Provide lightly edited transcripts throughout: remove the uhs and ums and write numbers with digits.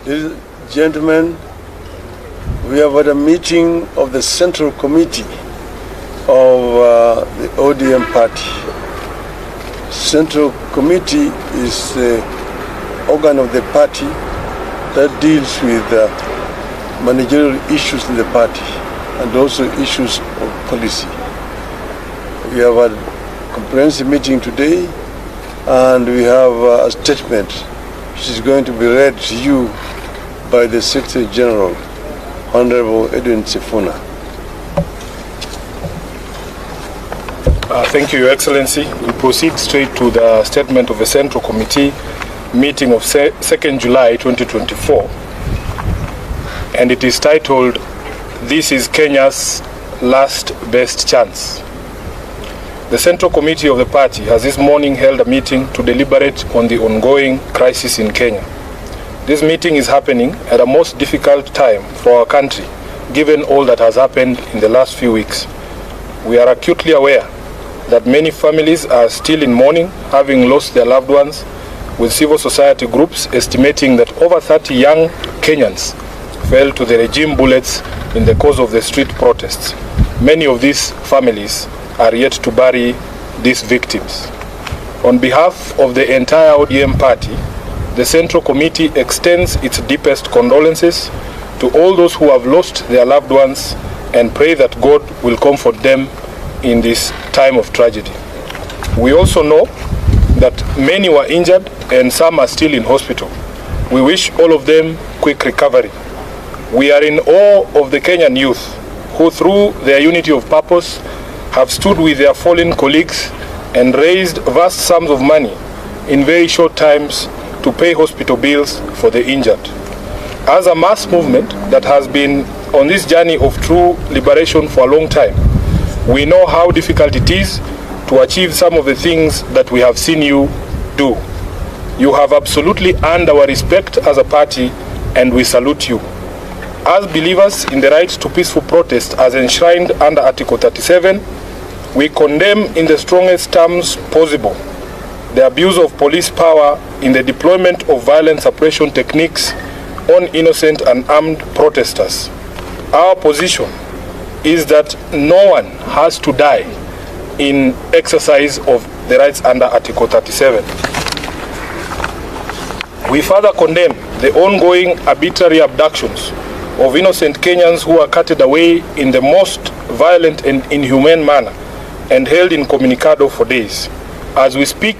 Ladies and gentlemen, we have had a meeting of the Central Committee of the ODM party. Central Committee is the organ of the party that deals with managerial issues in the party and also issues of policy. We have had a comprehensive meeting today, and we have a statement which is going to be read to you by the Secretary General, Honorable Edwin Sifuna. Thank you, Your Excellency. We proceed straight to the statement of the Central Committee meeting of 2nd July 2024. And it is titled, "This is Kenya's Last Best Chance." The Central Committee of the party has this morning held a meeting to deliberate on the ongoing crisis in Kenya. This meeting is happening at a most difficult time for our country, given all that has happened in the last few weeks. We are acutely aware that many families are still in mourning, having lost their loved ones, with civil society groups estimating that over 30 young Kenyans fell to the regime bullets in the course of the street protests. Many of these families are yet to bury these victims. On behalf of the entire ODM party, the Central Committee extends its deepest condolences to all those who have lost their loved ones and pray that God will comfort them in this time of tragedy. We also know that many were injured and some are still in hospital. We wish all of them quick recovery. We are in awe of the Kenyan youth who, through their unity of purpose, have stood with their fallen colleagues and raised vast sums of money in very short times to pay hospital bills for the injured. As a mass movement that has been on this journey of true liberation for a long time, we know how difficult it is to achieve some of the things that we have seen you do. You have absolutely earned our respect as a party, and we salute you. As believers in the right to peaceful protest as enshrined under Article 37, we condemn in the strongest terms possible the abuse of police power in the deployment of violent suppression techniques on innocent and armed protesters. Our position is that no one has to die in exercise of the rights under Article 37. We further condemn the ongoing arbitrary abductions of innocent Kenyans who are carted away in the most violent and inhumane manner and held incommunicado for days. As we speak,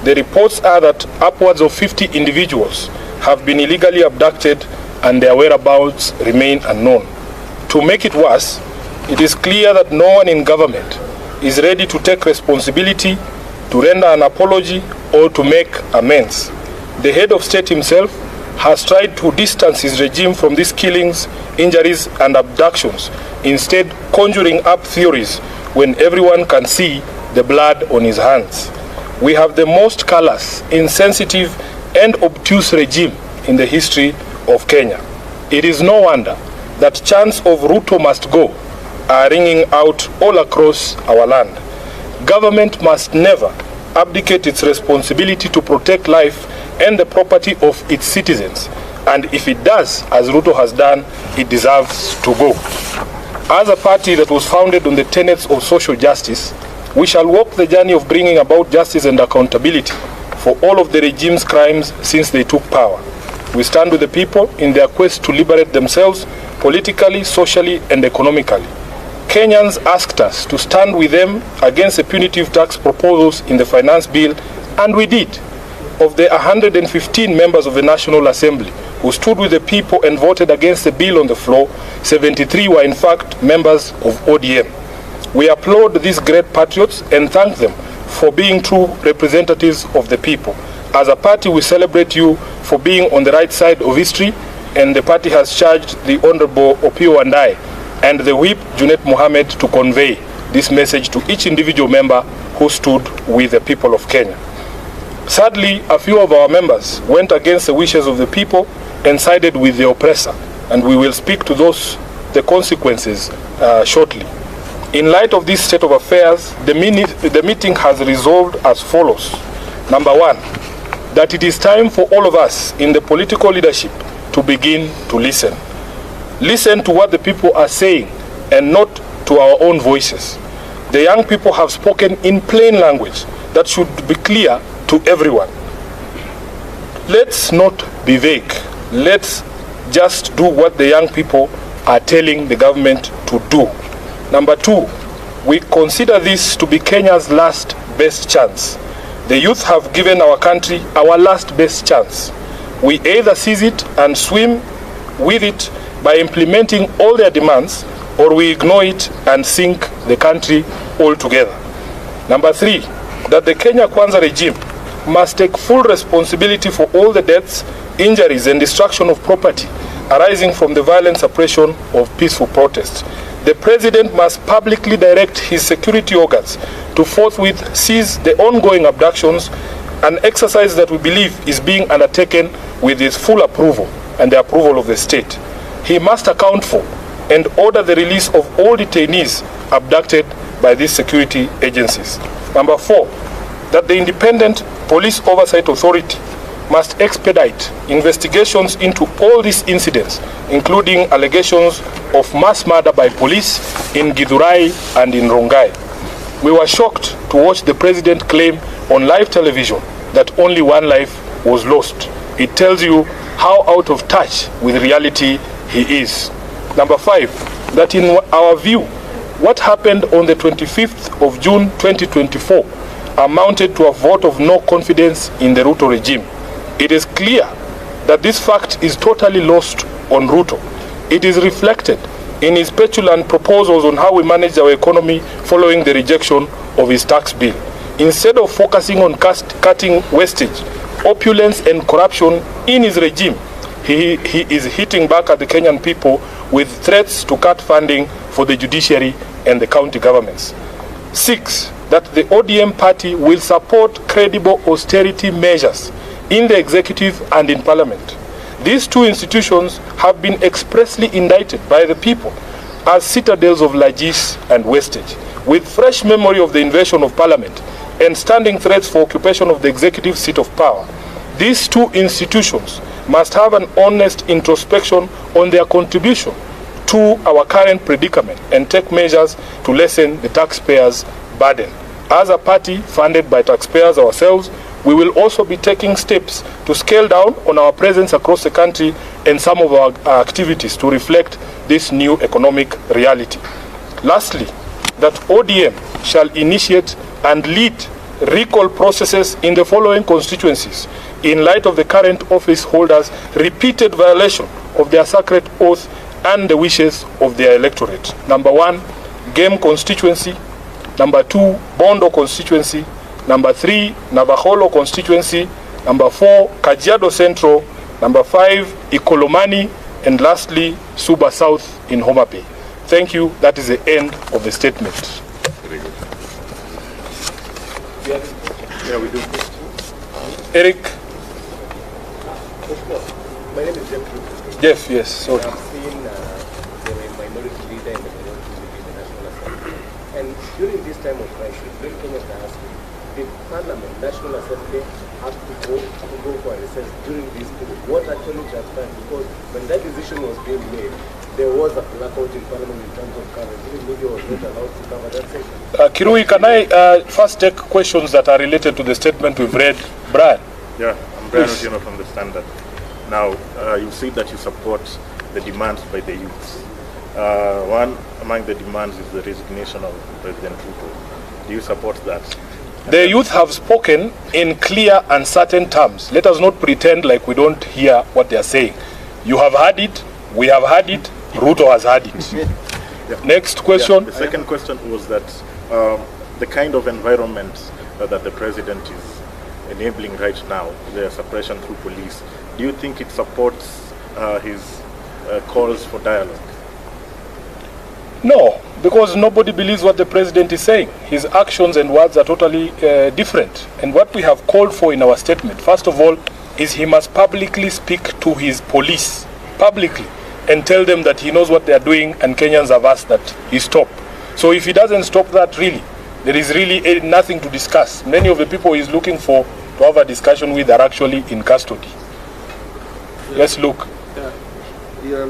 the reports are that upwards of 50 individuals have been illegally abducted and their whereabouts remain unknown. To make it worse, it is clear that no one in government is ready to take responsibility, to render an apology, or to make amends. The head of state himself has tried to distance his regime from these killings, injuries, and abductions, instead conjuring up theories when everyone can see the blood on his hands. We have the most callous, insensitive, and obtuse regime in the history of Kenya. It is no wonder that chants of Ruto must go are ringing out all across our land. Government must never abdicate its responsibility to protect life and the property of its citizens, and if it does, as Ruto has done, it deserves to go. As a party that was founded on the tenets of social justice, we shall walk the journey of bringing about justice and accountability for all of the regime's crimes since they took power. We stand with the people in their quest to liberate themselves politically, socially, and economically. Kenyans asked us to stand with them against the punitive tax proposals in the finance bill, and we did. Of the 115 members of the National Assembly who stood with the people and voted against the bill on the floor, 73 were in fact members of ODM. We applaud these great patriots and thank them for being true representatives of the people. As a party, we celebrate you for being on the right side of history, and the party has charged the Honorable Opio Andai and the Whip Junet Mohammed to convey this message to each individual member who stood with the people of Kenya. Sadly, a few of our members went against the wishes of the people and sided with the oppressor, and we will speak to the consequences shortly. In light of this state of affairs, the meeting has resolved as follows. Number one, that it is time for all of us in the political leadership to begin to listen. Listen to what the people are saying and not to our own voices. The young people have spoken in plain language that should be clear to everyone. Let's not be vague. Let's just do what the young people are telling the government to do. Number two, we consider this to be Kenya's last best chance. The youth have given our country our last best chance. We either seize it and swim with it by implementing all their demands, or we ignore it and sink the country altogether. Number three, that the Kenya Kwanza regime must take full responsibility for all the deaths, injuries, and destruction of property arising from the violent suppression of peaceful protests. The president must publicly direct his security organs to forthwith seize the ongoing abductions, an exercise that we believe is being undertaken with his full approval and the approval of the state. He must account for and order the release of all detainees abducted by these security agencies. Number four, that the Independent Police Oversight Authority must expedite investigations into all these incidents, including allegations of mass murder by police in Githurai and in Rongai. We were shocked to watch the president claim on live television that only one life was lost. It tells you how out of touch with reality he is. Number five, that in our view, what happened on the 25th of June 2024 amounted to a vote of no confidence in the Ruto regime. It is clear that this fact is totally lost on Ruto. It is reflected in his petulant proposals on how we manage our economy following the rejection of his tax bill. Instead of focusing on cutting wastage, opulence, and corruption in his regime, he is hitting back at the Kenyan people with threats to cut funding for the judiciary and the county governments. Six, that the ODM party will support credible austerity measures in the executive and in parliament. These two institutions have been expressly indicted by the people as citadels of largesse and wastage, with fresh memory of the invasion of parliament and standing threats for occupation of the executive seat of power. These two institutions must have an honest introspection on their contribution to our current predicament and take measures to lessen the taxpayers' burden. As a party funded by taxpayers ourselves, we will also be taking steps to scale down on our presence across the country and some of our activities to reflect this new economic reality. Lastly, that ODM shall initiate and lead recall processes in the following constituencies in light of the current office holders' repeated violation of their sacred oath and the wishes of their electorate. Number one, Game constituency. Number two, Bondo constituency. Number three, Navaholo constituency. Number four, Kajiado Central. Number five, Ikolomani. And lastly, Suba South in Homa Bay. Thank you. That is the end of the statement. Very good. Yeah, we do. Eric. My name is Jeff. Jeff, yes. Sorry. I've seen the minority leader and the minority leader in the National Assembly. And during this time of crisis, when Kenya asked, the Parliament, National Assembly, have to go for a recess during this period. What actually transpired? Because when that decision was being made, there was a blackout in Parliament in terms of coverage. The media was not allowed to cover that session. Kirui, can I first take questions that are related to the statement we've read? Brian. Yeah, I'm Brian Otieno from the Standard. Now, you say that you support the demands by the youths. One among the demands is the resignation of President Ruto. Do you support that? The youth have spoken in clear and certain terms. Let us not pretend like we don't hear what they are saying. You have heard it, we have heard it, Ruto has heard it. Yeah. Next question. Yeah, the second question was that the kind of environment that the president is enabling right now, the suppression through police, do you think it supports his calls for dialogue? No, because nobody believes what the president is saying. His actions and words are totally different. And what we have called for in our statement, first of all, is he must publicly speak to his police, publicly, and tell them that he knows what they are doing and Kenyans have asked that he stop. So if he doesn't stop that, really, there is really nothing to discuss. Many of the people he's looking for to have a discussion with are actually in custody. Let's look. you're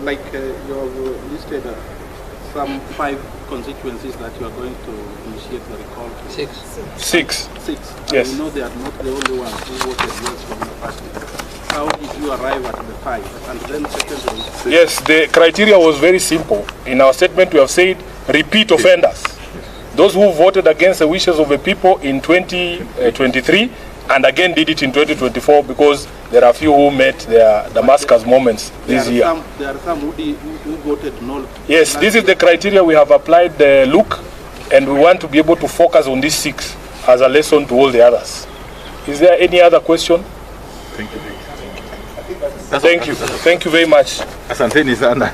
listed some 5 constituencies that you are going to initiate the recall to. 6. Yes. We know they are not the only ones who voted yes from the party. How did you arrive at the 5? And then secondly... Yes, the criteria was very simple. In our statement we have said repeat offenders. Those who voted against the wishes of the people in 2023 and again did it in 2024 because there are few who met their Damascus moments this year. There are some who voted no. Yes, this is the criteria we have applied, look, and we want to be able to focus on these 6 as a lesson to all the others. Is there any other question? Thank you. Thank you. Thank you very much. Asanteni sana.